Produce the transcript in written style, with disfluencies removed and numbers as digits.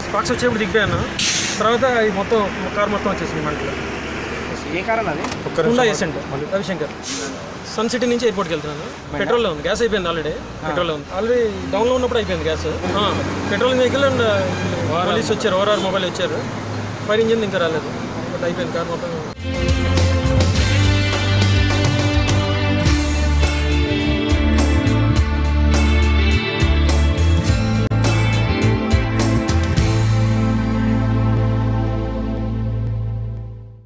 Spots వచ్చేప్పుడు దిగిపోయాను. తర్వాత మొత్తం కార్ మొత్తం వచ్చేసింది మంటలో. ఏ కార్ అది? హుండా ఏసెంట్ రవిశంకర్. సన్ సిటీ నుంచి ఎయిర్పోర్ట్కి వెళ్తున్నాను. పెట్రోల్లో ఉంది, గ్యాస్ అయిపోయింది ఆల్రెడీ. పెట్రోల్లో ఉంది ఆల్రెడీ, డౌన్లో ఉన్నప్పుడు అయిపోయింది gas. Petrol vehicle and police వచ్చారు, ఓఆర్ఆర్ మొబైల్ వచ్చారు. ఫైర్ ఇంజిన్ ఇంకా రాలేదు, బట్ అయిపోయింది కార్ మొత్తం.